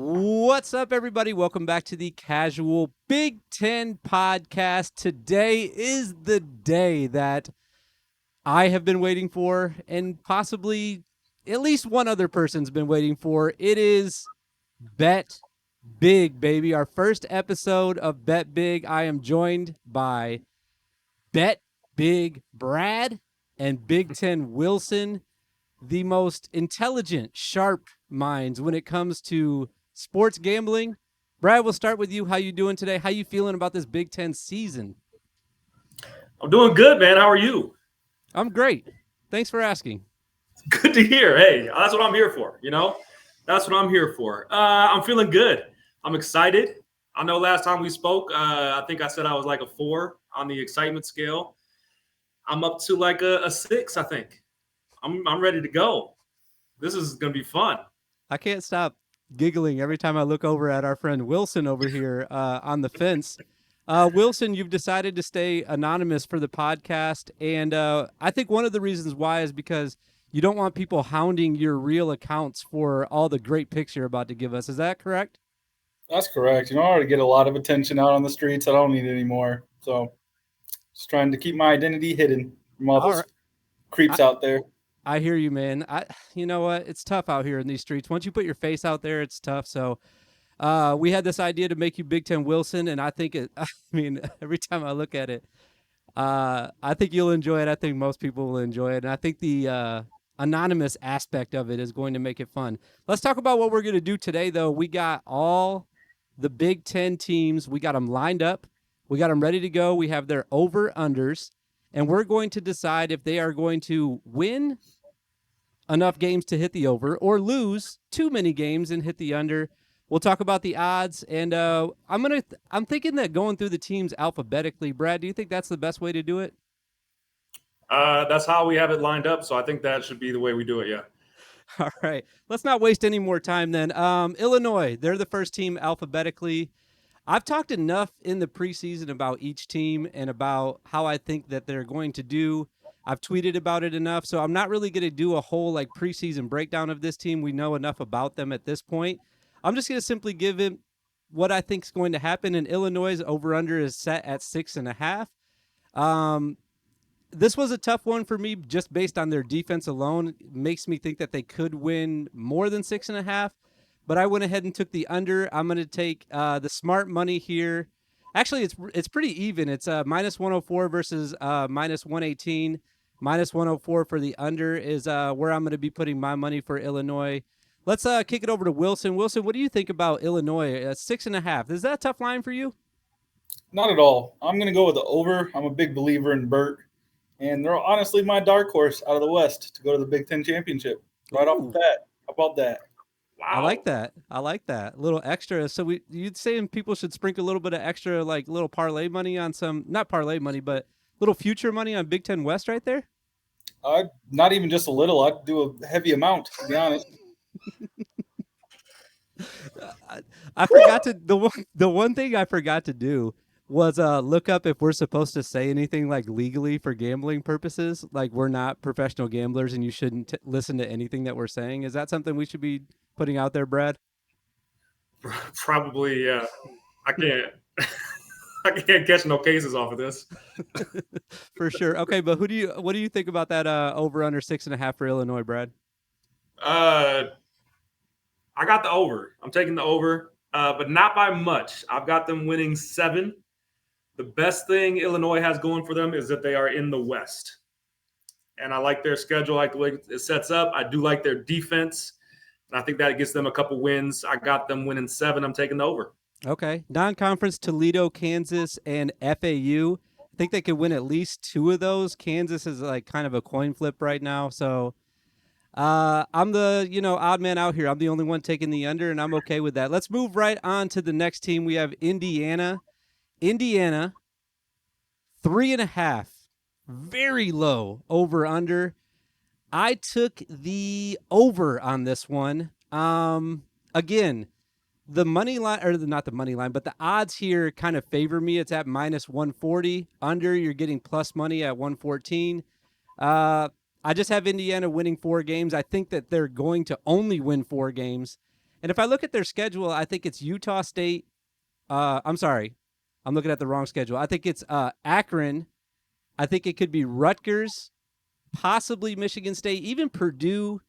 What's up, everybody? Welcome back to the Casual Big Ten podcast. Today is the day that I have been waiting for, and possibly at least one other person's been waiting for. It is Bet Big, baby. Our first episode of Bet Big. I am joined by Bet Big Brad and Big Ten Wilson, the most intelligent, sharp minds when it comes to sports gambling. Brad, we'll start with you. How you doing today? How you feeling about this Big Ten season? I'm doing good, man. How are you? I'm great. Thanks for asking. Good to hear. Hey, that's what I'm here for. That's what I'm here for. I'm feeling good. I'm excited. I know last time we spoke, I think I said I was like a 4 on the excitement scale. I'm up to like a 6, I think. I'm ready to go. This is going to be fun. I can't stop giggling every time I look over at our friend Wilson over here on the fence. Wilson, you've decided to stay anonymous for the podcast, and I think one of the reasons why is because you don't want people hounding your real accounts for all the great picks you're about to give us. Is that correct? That's correct. I already get a lot of attention out on the streets. I don't need it anymore. So just trying to keep my identity hidden from all those creeps out there. I hear you, man. You know what? It's tough out here in these streets. Once you put your face out there, it's tough. So we had this idea to make you Big Ten Wilson, and I think every time I look at it, I think you'll enjoy it. I think most people will enjoy it. And I think the anonymous aspect of it is going to make it fun. Let's talk about what we're going to do today, though. We got all the Big Ten teams. We got them lined up. We got them ready to go. We have their over-unders, and we're going to decide if they are going to win enough games to hit the over or lose too many games and hit the under. We'll talk about the odds, and I'm thinking that going through the teams alphabetically. Brad, do you think that's the best way to do it? That's how we have it lined up, so I think that should be the way we do it, yeah. All right. Let's not waste any more time then. Illinois, they're the first team alphabetically. I've talked enough in the preseason about each team and about how I think that they're going to do. I've tweeted about it enough, so I'm not really going to do a whole preseason breakdown of this team. We know enough about them at this point. I'm just going to simply give him what I think is going to happen. And Illinois' over-under is set at 6.5. This was a tough one for me just based on their defense alone. It makes me think that they could win more than 6.5. But I went ahead and took the under. I'm going to take the smart money here. Actually, it's pretty even. It's minus 104 versus minus 118. Minus 104 for the under is where I'm going to be putting my money for Illinois. Let's kick it over to Wilson. Wilson, what do you think about Illinois? 6.5. Is that a tough line for you? Not at all. I'm going to go with the over. I'm a big believer in Burt. And they're honestly my dark horse out of the West to go to the Big Ten Championship. Right off the bat. How about that? Wow. I like that. A little extra. So you'd saying people should sprinkle a little bit of extra, little parlay money on some, not parlay money, but little future money on Big Ten West right there? Not even just a little. I'd do a heavy amount, to be honest. I forgot to the one thing I forgot to do was look up if we're supposed to say anything legally for gambling purposes. We're not professional gamblers and you shouldn't listen to anything that we're saying. Is that something we should be putting out there, Brad? Probably, yeah. I can't catch no cases off of this. For sure. Okay, but what do you think about that over under 6.5 for Illinois, Brad? I got the over. I'm taking the over, but not by much. I've got them winning 7. The best thing Illinois has going for them is that they are in the West. And I like their schedule, I like the way it sets up. I do like their defense. And I think that gets them a couple wins. I got them winning 7. I'm taking the over. Okay. Non-conference, Toledo, Kansas, and FAU. I think they could win at least 2 of those. Kansas is kind of a coin flip right now. So I'm the, odd man out here. I'm the only one taking the under, and I'm okay with that. Let's move right on to the next team. We have Indiana. 3.5. Very low over under. I took the over on this one. Again, the money line, or not the money line, but the odds here kind of favor me. It's at minus 140. Under, you're getting plus money at 114. I just have Indiana winning 4 games. I think that they're going to only win 4 games. And if I look at their schedule, I think it's Utah State. I'm sorry, I'm looking at the wrong schedule. I think it's Akron. I think it could be Rutgers, possibly Michigan State, even Purdue.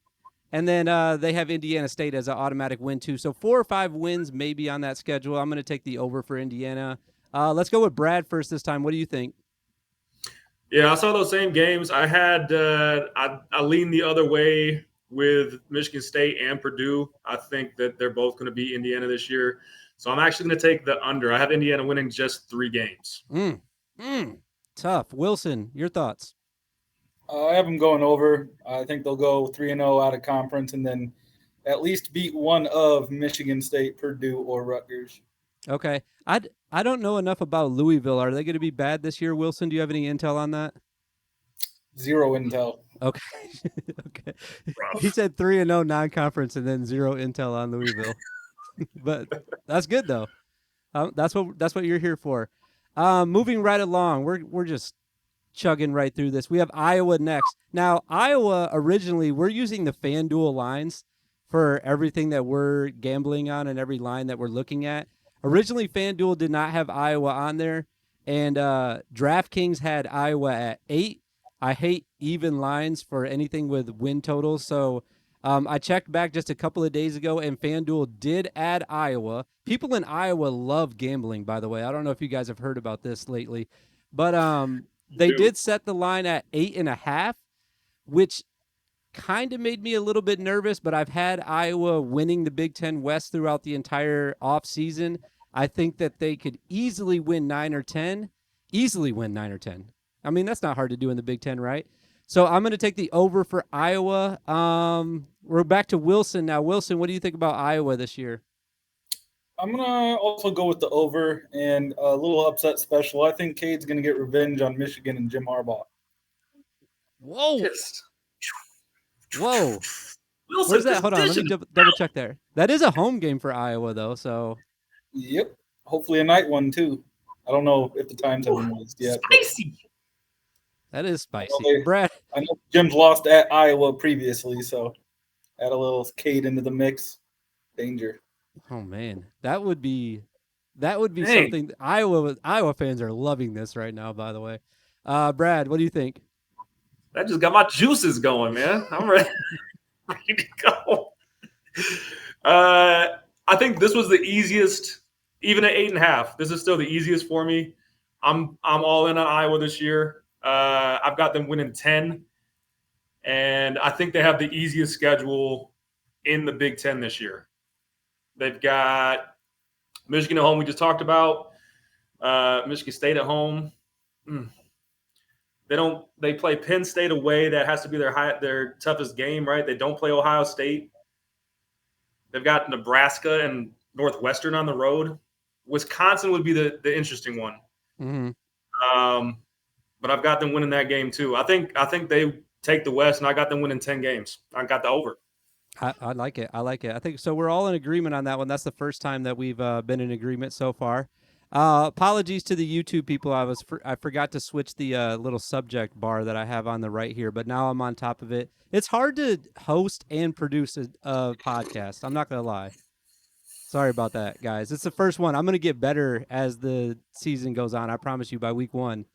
And then they have Indiana State as an automatic win, too. So 4 or 5 wins maybe on that schedule. I'm going to take the over for Indiana. Let's go with Brad first this time. What do you think? Yeah, I saw those same games. I had I leaned the other way with Michigan State and Purdue. I think that they're both going to beat Indiana this year. So I'm actually going to take the under. I have Indiana winning just 3 games. Tough. Wilson, your thoughts? I have them going over. I think they'll go 3-0 out of conference and then at least beat one of Michigan State, Purdue, or Rutgers. Okay. I don't know enough about Louisville. Are they going to be bad this year, Wilson? Do you have any intel on that? Zero intel. Okay. Okay. He said 3-0 non-conference and then 0 intel on Louisville. But that's good though. That's what you're here for. Moving right along, we're just chugging right through this. We have Iowa next. Now, Iowa originally we're using the FanDuel lines for everything that we're gambling on and every line that we're looking at. Originally, FanDuel did not have Iowa on there, and DraftKings had Iowa at 8. I hate even lines for anything with win totals, so I checked back just a couple of days ago, and FanDuel did add Iowa. People in Iowa love gambling, by the way. I don't know if you guys have heard about this lately, but they did set the line at 8.5, which kind of made me a little bit nervous, but I've had Iowa winning the Big Ten West throughout the entire offseason. I think that they could easily win 9 or 10. Easily win 9 or 10. I mean, that's not hard to do in the Big Ten, right? So I'm going to take the over for Iowa. We're back to Wilson now. Wilson, what do you think about Iowa this year? I'm going to also go with the over and a little upset special. I think Cade's going to get revenge on Michigan and Jim Harbaugh. Whoa. Yes. Whoa. Wilson, where's that? Hold on. Let me double check there. That is a home game for Iowa, though. So. Yep. Hopefully a night one, too. I don't know if the times have been released yet. Spicy. That is spicy. Brad. I know Jim's lost at Iowa previously, so add a little Cade into the mix. Danger. Oh, man. That would be something. Iowa fans are loving this right now, by the way. Brad, what do you think? That just got my juices going, man. I'm ready to go. I think this was the easiest, even at 8.5. This is still the easiest for me. I'm all in on Iowa this year. I've got them winning 10, and I think they have the easiest schedule in the Big Ten this year. They've got Michigan at home, we just talked about. Michigan State at home. They play Penn State away. That has to be their toughest game, right? They don't play Ohio State. They've got Nebraska and Northwestern on the road. Wisconsin would be the interesting one. Mm-hmm. But I've got them winning that game too. I think they take the West, and I got them winning 10 games. I got the over. I like it. I think so. We're all in agreement on that one. That's the first time that we've been in agreement so far. Apologies to the YouTube people. I forgot to switch the little subject bar that I have on the right here, but now I'm on top of it. It's hard to host and produce a podcast. I'm not gonna lie. Sorry about that, guys. It's the first one. I'm gonna get better as the season goes on. I promise you. By week 1,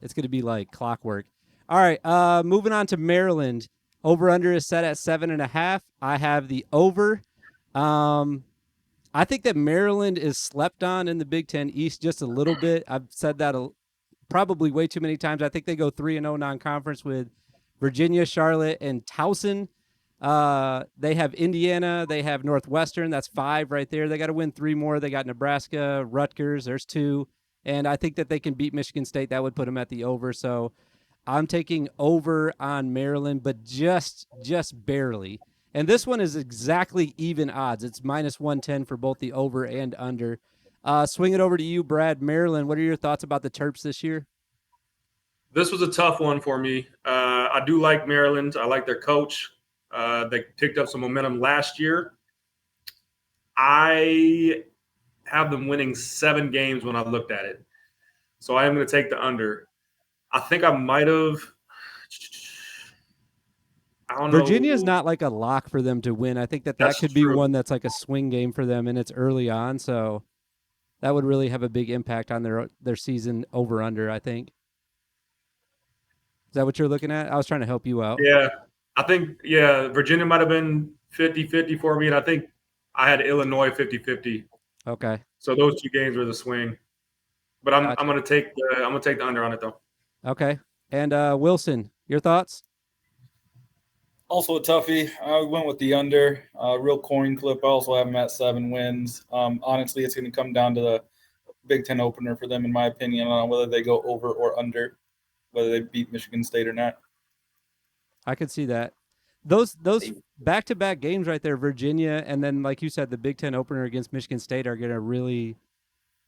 it's gonna be like clockwork. All right. Moving on to Maryland. Over under is set at 7.5. I have the over. I think that Maryland is slept on in the Big Ten East just a little bit. I've said that probably way too many times. I think they go 3-0 non-conference with Virginia, Charlotte, and Towson. They have Indiana. They have Northwestern. That's 5 right there. They got to win 3 more. They got Nebraska, Rutgers. There's 2. And I think that they can beat Michigan State. That would put them at the over. So I'm taking over on Maryland, but just barely. And this one is exactly even odds. It's -110 for both the over and under. Swing it over to you, Brad. Maryland, what are your thoughts about the Terps this year? This was a tough one for me. I do like Maryland. I like their coach. They picked up some momentum last year. I have them winning 7 games when I looked at it. So I am going to take the under. I think I might have I don't Virginia's know. not like a lock for them to win. I think that That's could be true. one that's like a swing game for them, and it's early on, so that would really have a big impact on their season over under. I think. Is that what you're looking at? I was trying to help you out. Yeah. I think, Virginia might have been 50-50 for me, and I think I had Illinois 50-50. Okay, So those two games were the swing. But I'm gotcha. gonna take the under on it though. Okay, and Wilson, your thoughts? Also a toughie. I went with the under. Real coin clip. I also have them at 7 wins. Honestly, it's going to come down to the Big Ten opener for them, in my opinion, on whether they go over or under, whether they beat Michigan State or not. I could see that. Those back-to-back games right there, Virginia, and then like you said, the Big Ten opener against Michigan State are going to really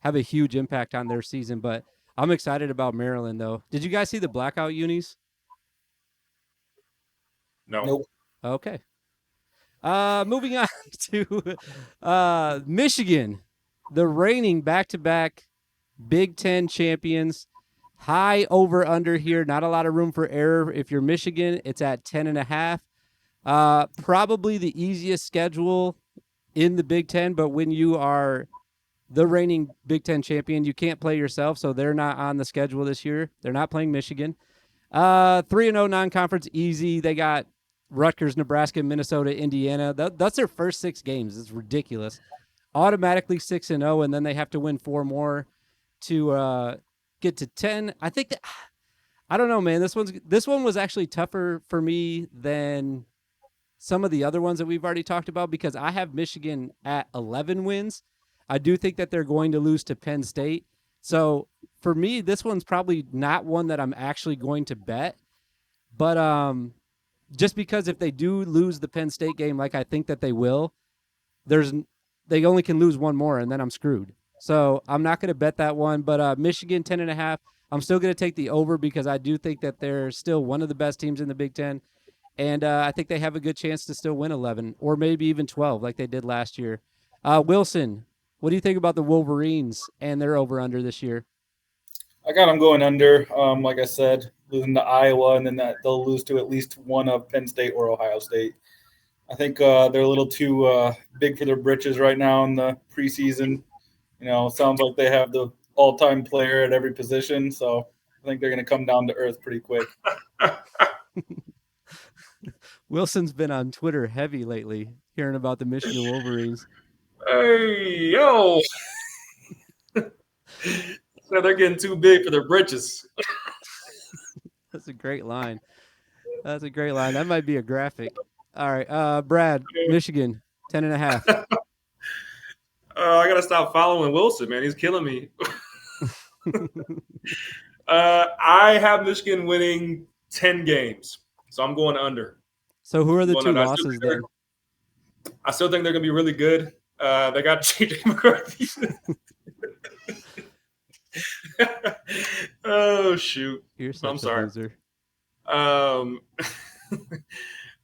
have a huge impact on their season. But I'm excited about Maryland, though. Did you guys see the blackout unis? No. Nope. Okay. Moving on to Michigan, the reigning back-to-back Big Ten champions. High over under here. Not a lot of room for error. If you're Michigan, it's at 10.5. Probably the easiest schedule in the Big Ten, but when you are the reigning Big Ten champion, you can't play yourself, so they're not on the schedule this year. They're not playing Michigan. 3-0 non-conference, easy. They got Rutgers, Nebraska, Minnesota, Indiana. That's their first 6 games. It's ridiculous. Automatically 6-0, and then they have to win 4 more to get to 10. I think that, I don't know, man. This one was actually tougher for me than some of the other ones that we've already talked about because I have Michigan at 11 wins. I do think that they're going to lose to Penn State. So for me, this one's probably not one that I'm actually going to bet. But just because if they do lose the Penn State game, like I think that they will, they only can lose one more, and then I'm screwed. So I'm not going to bet that one. But Michigan 10.5. I'm still going to take the over because I do think that they're still one of the best teams in the Big Ten. And I think they have a good chance to still win 11 or maybe even 12 like they did last year. Wilson, what do you think about the Wolverines and their over-under this year? I got them going under. Like I said, losing to Iowa, and then they'll lose to at least one of Penn State or Ohio State. I think they're a little too big for their britches right now in the preseason. Sounds like they have the all-time player at every position, so I think they're going to come down to earth pretty quick. Wilson's been on Twitter heavy lately, hearing about the Michigan Wolverines. Hey, yo. So they're getting too big for their britches. That's a great line. That might be a graphic. All right, Brad, Michigan, 10.5. I got to stop following Wilson, man. He's killing me. I have Michigan winning 10 games, so I'm going under. So who are the 2 losses then? I still think they're going to be really good. They got J.J. McCarthy. Oh, shoot. You're such I'm sorry. a loser.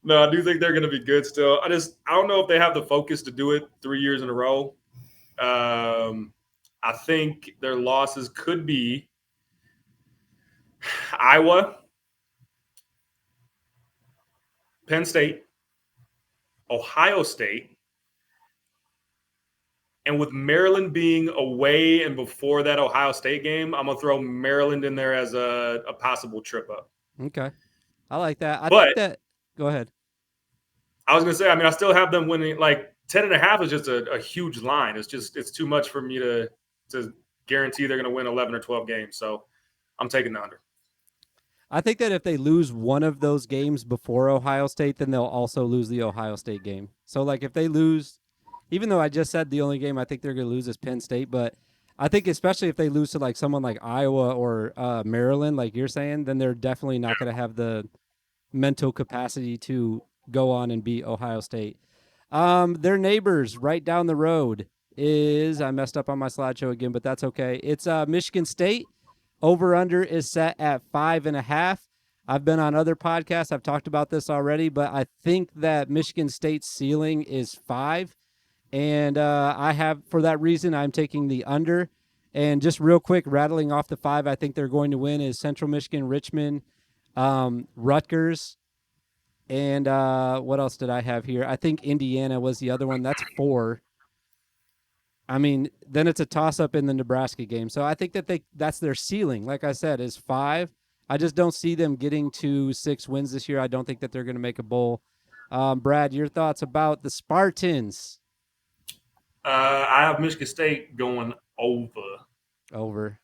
No, I do think they're going to be good still. I don't know if they have the focus to do it 3 years in a row. I think their losses could be Iowa, Penn State, Ohio State, and with Maryland being away and before that Ohio State game, I'm going to throw Maryland in there as a possible trip up. Okay. I like that. I think that – go ahead. I was going to say, I still have them winning. Like 10.5 is just a huge line. It's too much for me to guarantee they're going to win 11 or 12 games. So I'm taking the under. I think that if they lose one of those games before Ohio State, then they'll also lose the Ohio State game. So, like, if they lose, even though I just said the only game I think they're going to lose is Penn State, but I think especially if they lose to, like, someone like Iowa or Maryland, like you're saying, then they're definitely not going to have the mental capacity to go on and beat Ohio State. Their neighbors right down the road is, I messed up on my slideshow again, but that's okay. It's Michigan State. Over-under is set at 5.5. I've been on other podcasts. I've talked about this already, but I think that Michigan State's ceiling is 5. And for that reason, I'm taking the under. And just real quick, rattling off the 5 I think they're going to win is Central Michigan, Richmond, Rutgers, And what else did I have here? I think Indiana was the other one. That's 4. I mean, then it's a toss-up in the Nebraska game. So I think that that's their ceiling. Like I said, is 5. I just don't see them getting to 6 wins this year. I don't think that they're going to make a bowl. Brad, your thoughts about the Spartans? I have Michigan State going over. Over.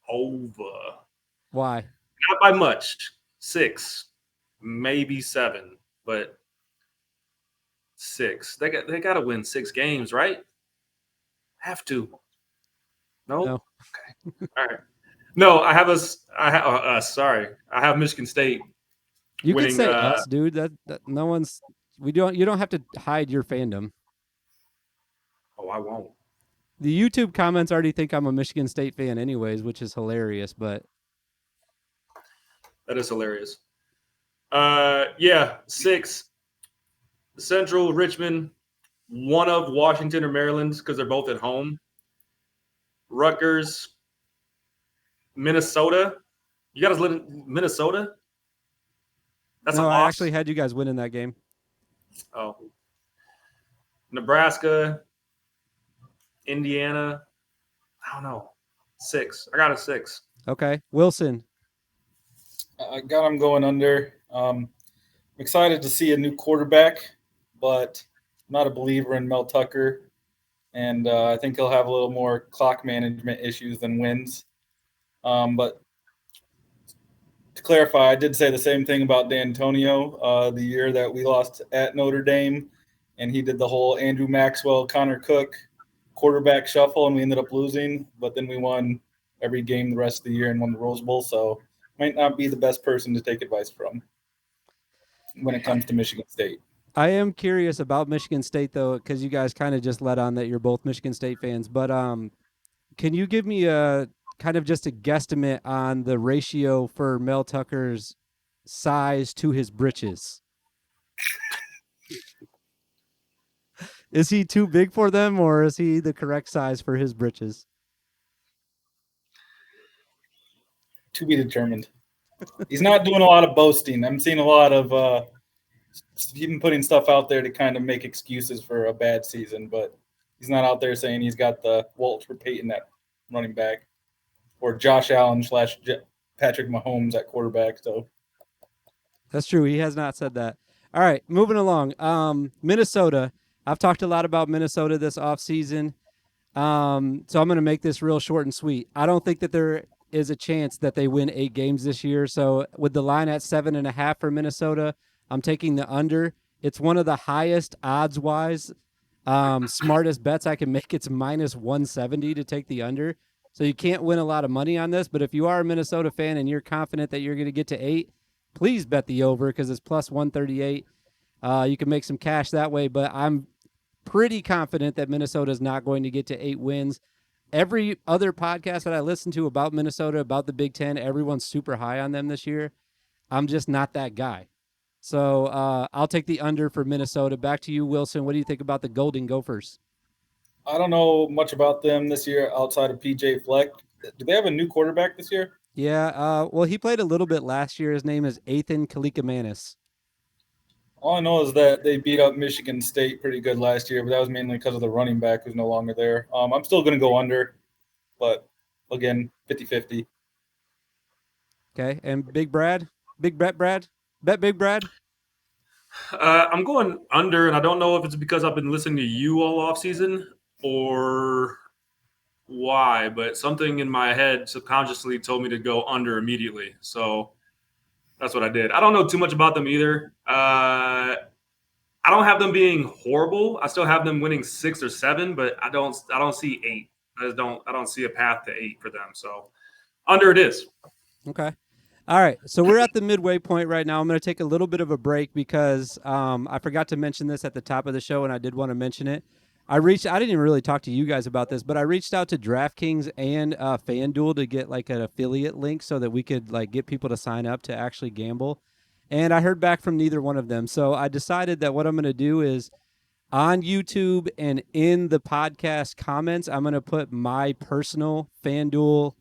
Over. Why? Not by much. 6, maybe 7, but 6. They got to win 6 games, right? Have to. No. No. Okay. All right. No, I have sorry. I have Michigan State. You winning, could say us, dude. That no one's. You don't have to hide your fandom. Oh, I won't. The YouTube comments already think I'm a Michigan State fan, anyways, which is hilarious. But that is hilarious. Yeah, 6. Central, Richmond, one of Washington or Maryland because they're both at home. Rutgers, Minnesota. You got us live in Minnesota? That's no, an I loss. actually had you guys winning that game. Oh. Nebraska, Indiana. I don't know. 6. I got a 6. Okay, Wilson. I got him going under. I'm excited to see a new quarterback, but I'm not a believer in Mel Tucker. And I think he'll have a little more clock management issues than wins. But to clarify, I did say the same thing about D'Antonio the year that we lost at Notre Dame. And he did the whole Andrew Maxwell, Connor Cook quarterback shuffle, and we ended up losing. But then we won every game the rest of the year and won the Rose Bowl. So might not be the best person to take advice from when it comes to Michigan State. I am curious about Michigan State, though, because you guys kind of just let on that you're both Michigan State fans. But can you give me a kind of just a guesstimate on the ratio for Mel Tucker's size to his britches? Is he too big for them, or is he the correct size for his britches? To be determined. He's not doing a lot of boasting. I'm seeing a lot of even putting stuff out there to kind of make excuses for a bad season, but he's not out there saying he's got the Walter Payton at running back or Josh Allen / Patrick Mahomes at quarterback. So that's true. He has not said that. All right, moving along. Minnesota. I've talked a lot about Minnesota this offseason. So I'm going to make this real short and sweet. I don't think that there is a chance that they win 8 games this year. So with the line at 7.5 for Minnesota, I'm taking the under. It's one of the highest odds-wise, smartest bets I can make. It's minus 170 to take the under. So you can't win a lot of money on this. But if you are a Minnesota fan and you're confident that you're going to get to 8, please bet the over because it's plus 138. You can make some cash that way. But I'm pretty confident that Minnesota is not going to get to 8 wins. Every other podcast that I listen to about Minnesota, about the Big Ten, everyone's super high on them this year. I'm just not that guy. So I'll take the under for Minnesota. Back to you, Wilson. What do you think about the Golden Gophers? I don't know much about them this year outside of PJ Fleck. Do they have a new quarterback this year? Yeah. Well, he played a little bit last year. His name is Ethan Kalikamannis. All I know is that they beat up Michigan State pretty good last year, but that was mainly because of the running back who's no longer there. I'm still going to go under, but again, 50-50. Okay. And Big Brad? Big Bet Brad? Bet Big Brad? I'm going under, and I don't know if it's because I've been listening to you all off season or why, but something in my head subconsciously told me to go under immediately. So that's what I did. I don't know too much about them either. I don't have them being horrible. I still have them winning 6 or 7, but I don't see 8. I don't see a path to 8 for them. So under it is. Okay. All right. So we're at the midway point right now. I'm going to take a little bit of a break because I forgot to mention this at the top of the show, and I did want to mention it. I didn't even really talk to you guys about this, but I reached out to DraftKings and FanDuel to get like an affiliate link so that we could like get people to sign up to actually gamble. And I heard back from neither one of them. So I decided that what I'm going to do is on YouTube and in the podcast comments, I'm going to put my personal FanDuel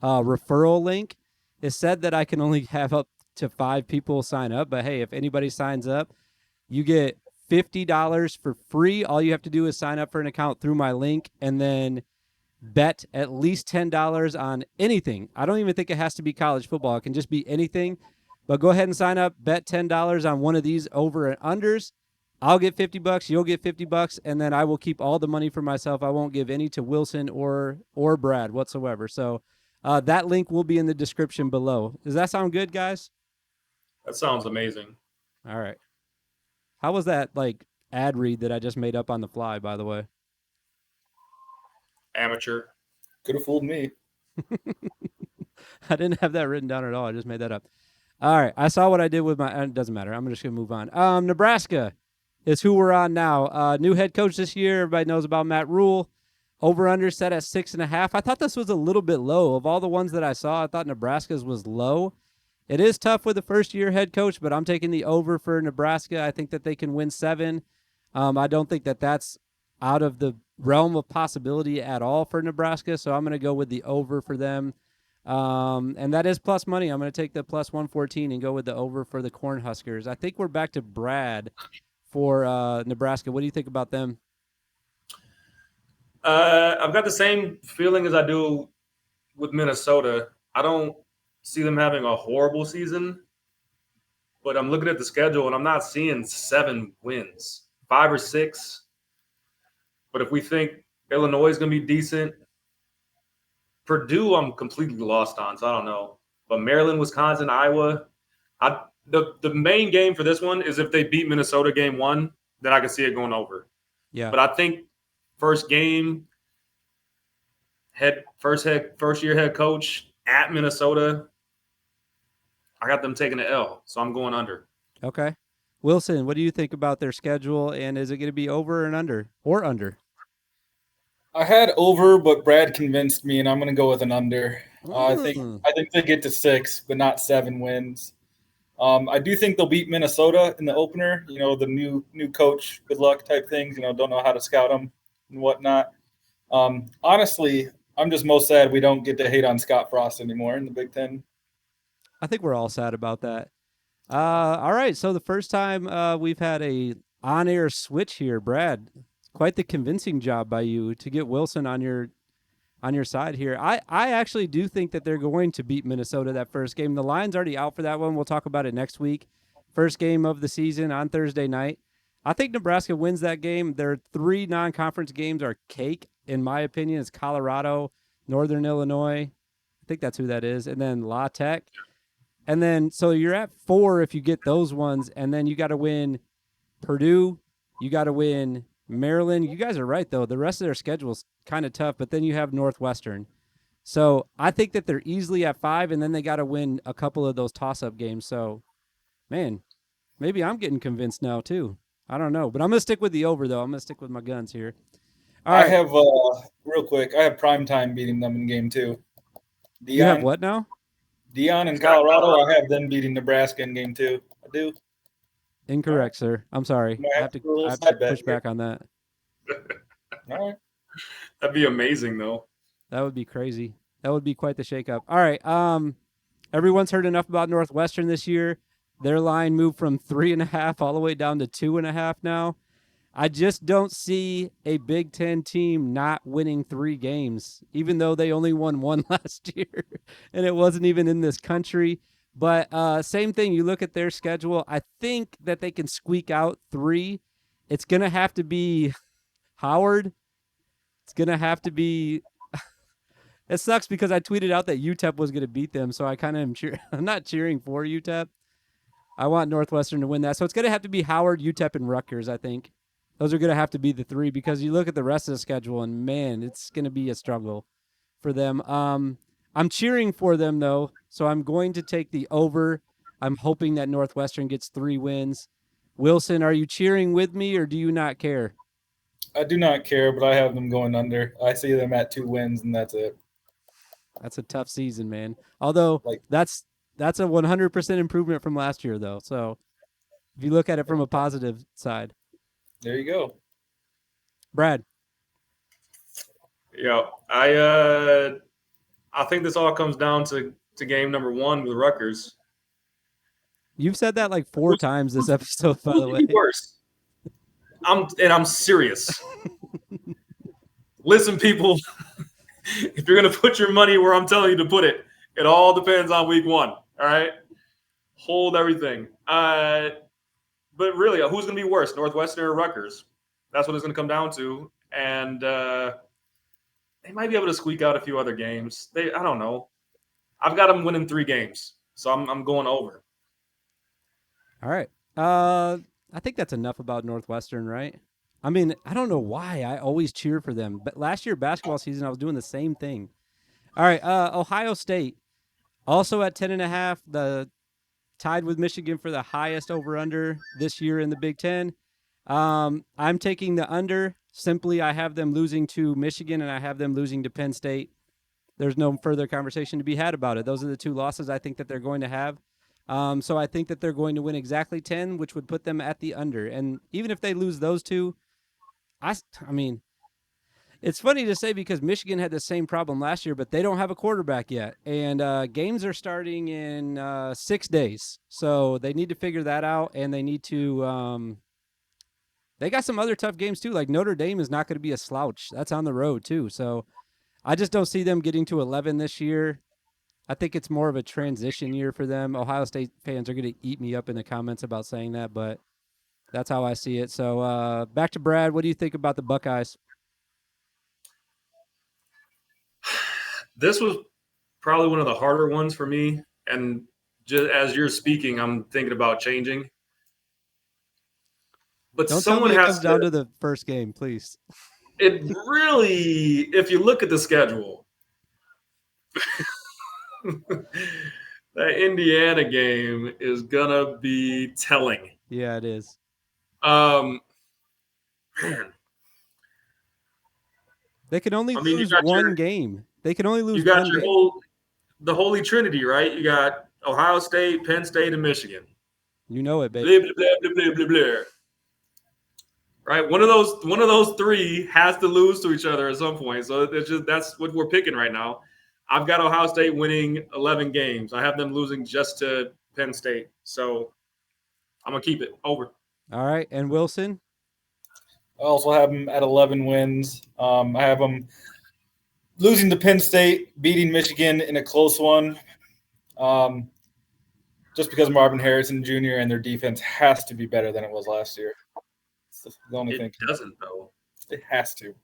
referral link. It said that I can only have up to 5 people sign up. But hey, if anybody signs up, you get $50 for free. All you have to do is sign up for an account through my link and then bet at least $10 on anything. I don't even think it has to be college football. It can just be anything. But go ahead and sign up, bet $10 on one of these over and unders. I'll get $50, you'll get $50, and then I will keep all the money for myself. I won't give any to Wilson or Brad whatsoever. So that link will be in the description below. Does that sound good, guys? That sounds amazing. All right. How was that like ad read that I just made up on the fly, by the way? Amateur. Could have fooled me. I didn't have that written down at all. I just made that up. All right. I saw what I did with my. It doesn't matter. I'm just going to move on. Nebraska is who we're on now. New head coach this year. Everybody knows about Matt Rule. Over-under set at 6.5. I thought this was a little bit low. Of all the ones that I saw, I thought Nebraska's was low. It is tough with the first-year head coach, but I'm taking the over for Nebraska. I think that they can win 7. I don't think that that's out of the realm of possibility at all for Nebraska, so I'm going to go with the over for them. And that is plus money. I'm going to take the plus 114 and go with the over for the Cornhuskers. I think we're back to Brad for Nebraska. What do you think about them? I've got the same feeling as I do with Minnesota. I don't see them having a horrible season, but I'm looking at the schedule and I'm not seeing 7 wins, 5 or 6. But if we think Illinois is going to be decent, Purdue I'm completely lost on, so I don't know. But Maryland, Wisconsin, Iowa, the main game for this one is if they beat Minnesota game 1, then I can see it going over. Yeah. But I think first game, first year head coach at Minnesota, I got them taking the L, so I'm going under. Okay. Wilson, what do you think about their schedule, and is it going to be over and under or under? I had over, but Brad convinced me, and I'm going to go with an under. I think they get to 6, but not 7 wins. I do think they'll beat Minnesota in the opener. You know, the new coach, good luck type things. You know, don't know how to scout them and whatnot. Honestly, I'm just most sad we don't get to hate on Scott Frost anymore in the Big Ten. I think we're all sad about that. All right, so the first time we've had a on-air switch here, Brad. Quite the convincing job by you to get Wilson on your side here. I actually do think that they're going to beat Minnesota that first game. The line's already out for that one. We'll talk about it next week. First game of the season on Thursday night. I think Nebraska wins that game. Their 3 non-conference games are cake, in my opinion. It's Colorado, Northern Illinois. I think that's who that is. And then La Tech. And then, so you're at 4 if you get those ones. And then you got to win Purdue. You got to win Maryland. You guys are right, though. The rest of their schedule is kind of tough, but then you have Northwestern. So I think that they're easily at 5, and then they got to win a couple of those toss-up games. So, man, maybe I'm getting convinced now, too. I don't know, but I'm going to stick with the over, though. I'm going to stick with my guns here. All right. I have, real quick, I have Primetime beating them in game 2. You have what now? Dion in Colorado, I have them beating Nebraska in game 2. I do. Incorrect, sir. I'm sorry. I have to push back on that. All right. That'd be amazing, though. That would be crazy. That would be quite the shakeup. All right. Everyone's heard enough about Northwestern this year. Their line moved from 3.5 all the way down to 2.5 now. I just don't see a Big Ten team not winning 3 games, even though they only won 1 last year, and it wasn't even in this country. But same thing, you look at their schedule, I think that they can squeak out 3. It's going to have to be Howard. It's going to have to be – it sucks because I tweeted out that UTEP was going to beat them, so I kind of am I'm not cheering for UTEP. I want Northwestern to win that. So it's going to have to be Howard, UTEP, and Rutgers, I think. Those are going to have to be the 3 because you look at the rest of the schedule, and, man, it's going to be a struggle for them. I'm cheering for them, though, so I'm going to take the over. I'm hoping that Northwestern gets 3 wins. Wilson, are you cheering with me, or do you not care? I do not care, but I have them going under. I see them at 2 wins, and that's it. That's a tough season, man. Although that's a 100% improvement from last year, though. So if you look at it from a positive side. There you go. Brad. Yeah, I think this all comes down to game number 1 with Rutgers. You've said that like 4 times this episode, by Who's the gonna way. be worse? I'm serious. Listen, people, if you're gonna put your money where I'm telling you to put it, it all depends on week 1. All right, hold everything. But really, who's gonna be worse, Northwestern or Rutgers? That's what it's gonna come down to, and they might be able to squeak out a few other games. I don't know. I've got them winning 3 games, so I'm going over. All right. I think that's enough about Northwestern, right? I mean, I don't know why I always cheer for them, but last year basketball season I was doing the same thing. All right, Ohio State also at 10.5, the tied with Michigan for the highest over/under this year in the Big Ten. I'm taking the under. Simply, I have them losing to Michigan and I have them losing to Penn State. There's no further conversation to be had about it. Those are the 2 losses I think that they're going to have. So I think that they're going to win exactly 10, which would put them at the under. And even if they lose those 2, I mean, it's funny to say because Michigan had the same problem last year, but they don't have a quarterback yet. And games are starting in 6 days. So they need to figure that out, and they need to they got some other tough games too. Like Notre Dame is not going to be a slouch. That's on the road too. So I just don't see them getting to 11 this year. I think it's more of a transition year for them. Ohio State fans are going to eat me up in the comments about saying that, but that's how I see it. So back to Brad. What do you think about the Buckeyes? This was probably one of the harder ones for me, and just as you're speaking, I'm thinking about changing. But Don't someone tell me it has comes down to the first game, please. It really, if you look at the schedule, that Indiana game is gonna be telling. Yeah, it is. Man, they can only I mean, lose one game. They can only lose you got one your game. the Holy Trinity, right? You got Ohio State, Penn State, and Michigan. You know it, baby. Blah, blah, blah, blah, blah, blah. Right, one of those 3 has to lose to each other at some point. So that's what we're picking right now. I've got Ohio State winning 11 games. I have them losing just to Penn State. So I'm gonna keep it over. All right, and Wilson. I also have them at 11 wins. I have them losing to Penn State, beating Michigan in a close one. Just because Marvin Harrison Jr. and their defense has to be better than it was last year. It's the only thing. It doesn't, though. It has to.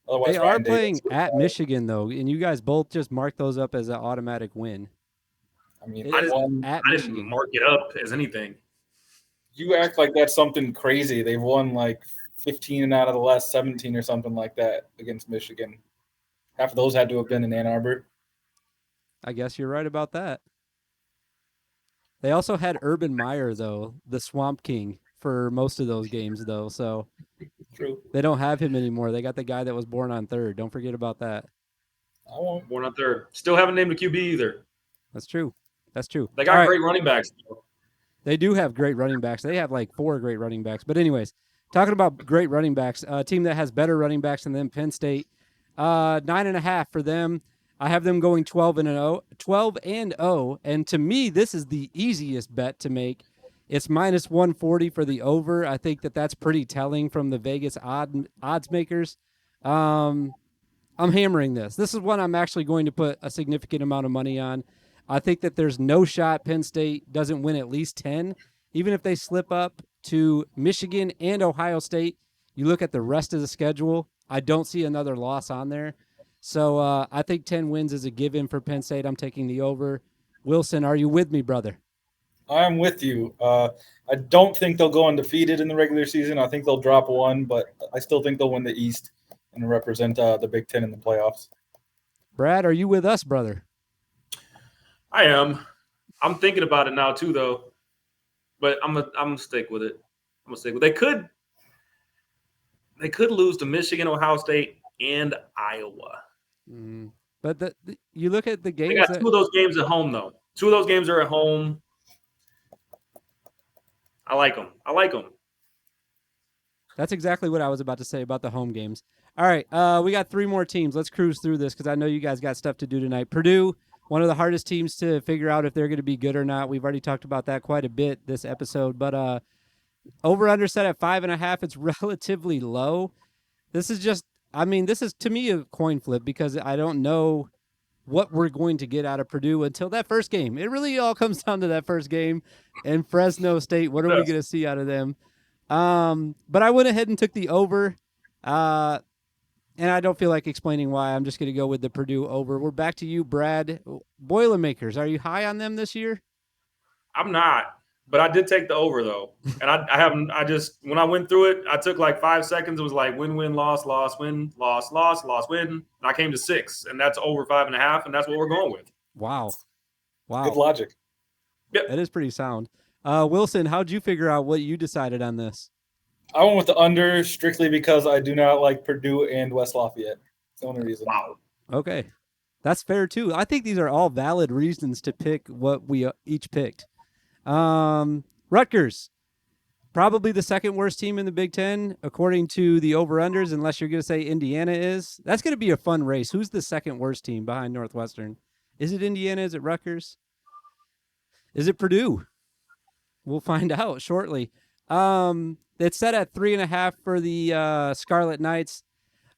Otherwise, They are playing at Michigan, though, and you guys both just mark those up as an automatic win. I mean, I didn't mark it up as anything. You act like that's something crazy. They've won like 15 out of the last 17 or something like that against Michigan. Half of those had to have been in Ann Arbor. I guess you're right about that. They also had Urban Meyer, though, the Swamp King, for most of those games, though. So True. They don't have him anymore. They got the guy that was born on 3rd. Don't forget about that. I won't. Born on 3rd. Still haven't named a QB either. That's true. They got great running backs, though. They do have great running backs. They have like 4 great running backs. But anyways, talking about great running backs, a team that has better running backs than them, Penn State, 9.5 for them. I have them going 12-0, and to me, this is the easiest bet to make. It's minus 140 for the over. I think that's pretty telling from the Vegas odds makers. I'm hammering this. This is one I'm actually going to put a significant amount of money on. I think that there's no shot Penn State doesn't win at least 10. Even if they slip up to Michigan and Ohio State, you look at the rest of the schedule, I don't see another loss on there. So I think 10 wins is a given for Penn State. I'm taking the over. Wilson, are you with me, brother? I'm with you. I don't think they'll go undefeated in the regular season. I think they'll drop 1, but I still think they'll win the East and represent the Big Ten in the playoffs. Brad, are you with us, brother? I am. I'm thinking about it now too, though. But I'm gonna stick with it. I'm gonna stick with it. They could lose to Michigan, Ohio State, and Iowa. But you look at the games. They got 2 of those games at home, though. 2 of those games are at home. I like them. That's exactly what I was about to say about the home games. All right, we got 3 more teams. Let's cruise through this because I know you guys got stuff to do tonight. Purdue, one of the hardest teams to figure out if they're going to be good or not. We've already talked about that quite a bit this episode, but over under set at 5.5. It's relatively low. This is to me a coin flip because I don't know what we're going to get out of Purdue until that first game. It really all comes down to that first game and Fresno State. What are we going to see out of them? But I went ahead and took the over. And I don't feel like explaining why. I'm just going to go with the Purdue over. We're back to you, Brad. Boilermakers, are you high on them this year? I'm not, but I did take the over though. And I haven't. I just when I went through it, I took like 5 seconds. It was like win, loss, win, loss, win. And I came to 6, and that's over 5.5, and that's what we're going with. Wow. Good logic. Yep. That is pretty sound. Wilson, how'd you figure out what you decided on this? I went with the under strictly because I do not like Purdue and West Lafayette. That's the only reason. Wow. Okay. That's fair, too. I think these are all valid reasons to pick what we each picked. Rutgers, probably the second worst team in the Big Ten, according to the over-unders, unless you're going to say Indiana is. That's going to be a fun race. Who's the second worst team behind Northwestern? Is it Indiana? Is it Rutgers? Is it Purdue? We'll find out shortly. It's set at 3.5 for the Scarlet Knights.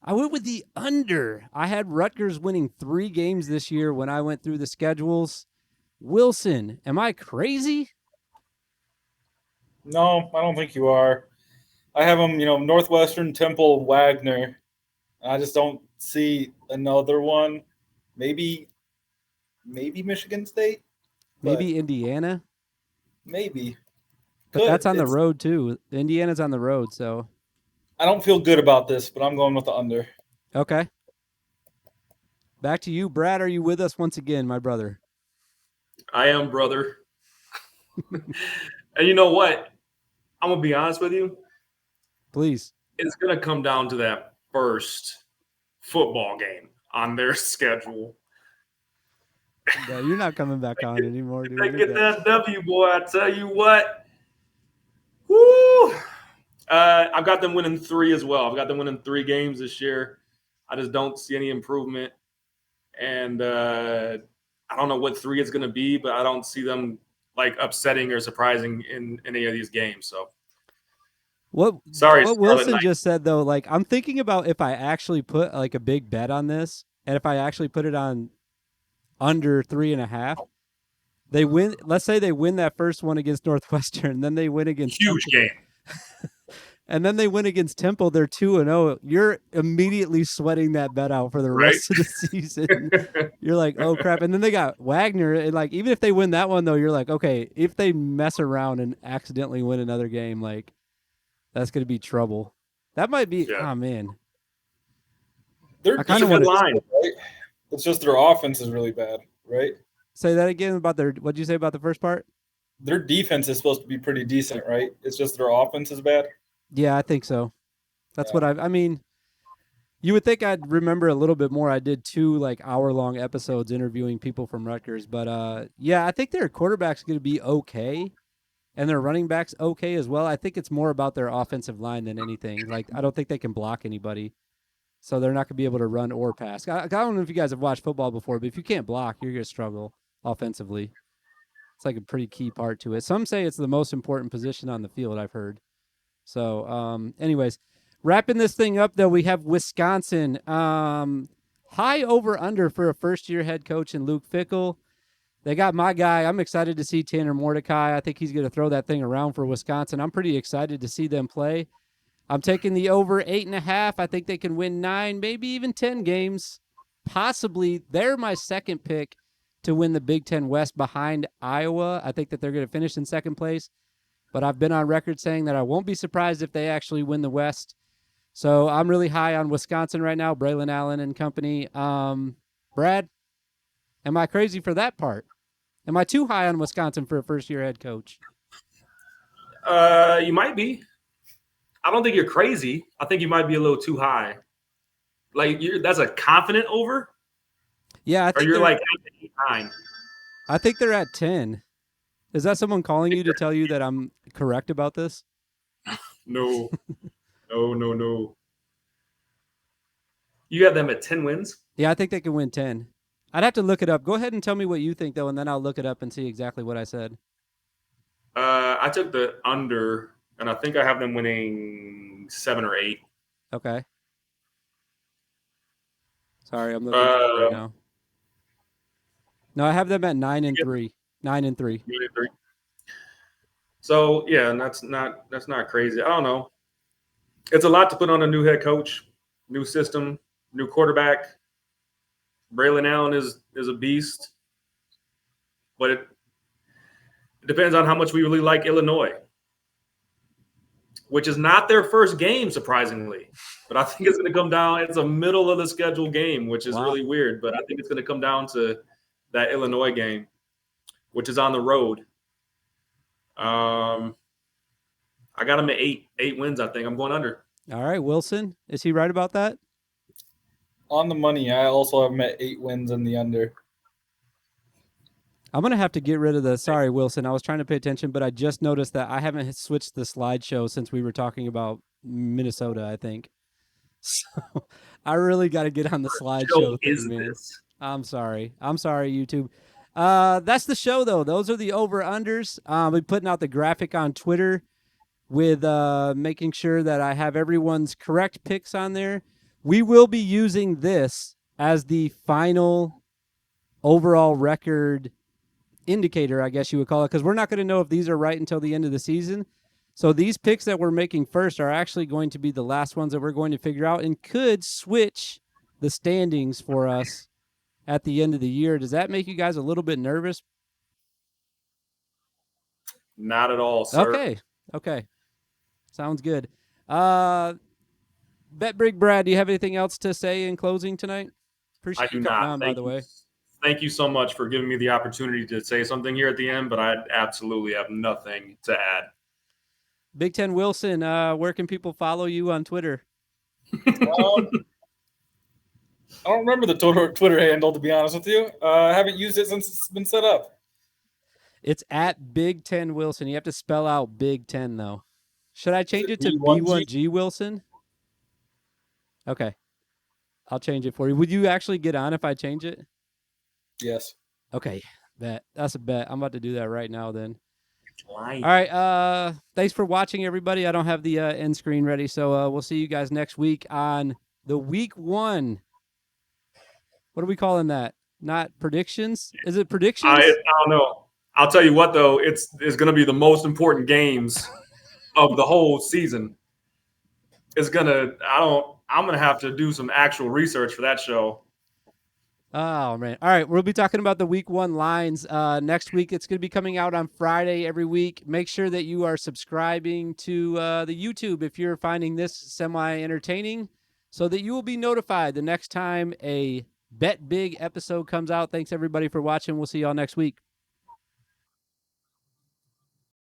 I went with the under. I had Rutgers winning 3 games this year when I went through the schedules. Wilson, am I crazy? No, I don't think you are. I have them, Northwestern, Temple, Wagner. I just don't see another one. Maybe Michigan State. Maybe Indiana. Maybe. But that's on the road, too. Indiana's on the road, so. I don't feel good about this, but I'm going with the under. Okay. Back to you, Brad. Are you with us once again, my brother? I am, brother. And you know what? I'm going to be honest with you. Please. It's going to come down to that first football game on their schedule. No, you're not coming back on anymore, dude. They get that W, boy. I tell you what. Woo! I've got them winning 3 as well. I've got them winning 3 games this year. I just don't see any improvement. And I don't know what 3 is going to be, but I don't see them like upsetting or surprising in any of these games. So what Wilson just said, though, like I'm thinking about if I actually put like a big bet on this and if I actually put it on under 3.5, they win. Let's say they win that first one against Northwestern, then they win against huge Temple. Game. And then they win against Temple. They're 2-0. You're immediately sweating that bet out for the rest of the season. You're like, oh crap. And then they got Wagner. And like, even if they win that one though, you're like, okay, if they mess around and accidentally win another game, like that's going to be trouble. That might be, oh man. They're kind of line, right? It's just their offense is really bad, right? Say that again about what'd you say about the first part? Their defense is supposed to be pretty decent, right? It's just their offense is bad. Yeah, I think so. That's what I mean, you would think I'd remember a little bit more. I did 2 like hour-long episodes interviewing people from Rutgers, but yeah, I think their quarterback's going to be okay, and their running back's okay as well. I think it's more about their offensive line than anything. Like, I don't think they can block anybody, so they're not going to be able to run or pass. I don't know if you guys have watched football before, but if you can't block, you're going to struggle offensively. It's like a pretty key part to it. Some say it's the most important position on the field, I've heard. So, anyways, wrapping this thing up, though, we have Wisconsin. High over-under for a first-year head coach in Luke Fickell. They got my guy. I'm excited to see Tanner Mordecai. I think he's going to throw that thing around for Wisconsin. I'm pretty excited to see them play. I'm taking the over 8.5. I think they can win 9, maybe even 10 games. Possibly. They're my second pick to win the Big Ten West behind Iowa. I think that they're going to finish in second place. But I've been on record saying that I won't be surprised if they actually win the West. So I'm really high on Wisconsin right now, Braylon Allen and company. Brad, am I crazy for that part? Am I too high on Wisconsin for a first-year head coach? You might be. I don't think you're crazy. I think you might be a little too high. Like that's a confident over? Yeah, I think or you're like 9. I think they're at 10. Is that someone calling you to tell you that I'm correct about this? No. No. You have them at 10 wins? Yeah, I think they can win 10. I'd have to look it up. Go ahead and tell me what you think, though, and then I'll look it up and see exactly what I said. I took the under, and I think I have them winning 7 or 8. Okay. Sorry, I'm looking it up right now. No, I have them at 9-3. 9-3. So yeah, and that's not crazy. I don't know. It's a lot to put on a new head coach, new system, new quarterback. Braylon Allen is a beast, but it depends on how much we really like Illinois, which is not their first game, surprisingly. But I think it's going to come down. It's a middle of the schedule game, which is really weird. But I think it's going to come down to that Illinois game, which is on the road. I got them at 8 wins. I think I'm going under. All right, Wilson, is he right about that? On the money, I also have them at 8 wins in the under. I'm going to have to get rid of the – sorry, Wilson. I was trying to pay attention, but I just noticed that I haven't switched the slideshow since we were talking about Minnesota, I think. So I really got to get on the slideshow thing, man. I'm sorry. I'm sorry, YouTube. That's the show, though. Those are the over-unders. We're putting out the graphic on Twitter with making sure that I have everyone's correct picks on there. We will be using this as the final overall record indicator, I guess you would call it, because we're not going to know if these are right until the end of the season. So these picks that we're making first are actually going to be the last ones that we're going to figure out and could switch the standings for us at the end of the year. Does that make you guys a little bit nervous? Not at all, sir. Okay. Sounds good. BetBigBrad, do you have anything else to say in closing tonight? Appreciate you coming on, by the way. Thank you so much for giving me the opportunity to say something here at the end, but I absolutely have nothing to add. Big Ten Wilson, where can people follow you on Twitter? I don't remember the Twitter handle, to be honest with you. I haven't used it since it's been set up. It's at Big Ten Wilson. You have to spell out Big Ten, though. Should I change it to B1GWilson? Okay. I'll change it for you. Would you actually get on if I change it? Yes. Okay. Bet. That's a bet. I'm about to do that right now then. All right. Thanks for watching, everybody. I don't have the end screen ready, so we'll see you guys next week on the week 1. What are we calling that? Not predictions? Is it predictions? I don't know. I'll tell you what, though. It's going to be the most important games of the whole season. I'm going to have to do some actual research for that show. Oh, man. All right. We'll be talking about the week 1 lines next week. It's going to be coming out on Friday every week. Make sure that you are subscribing to the YouTube if you're finding this semi-entertaining so that you will be notified the next time a Bet Big episode comes out. Thanks, everybody, for watching. We'll see y'all next week.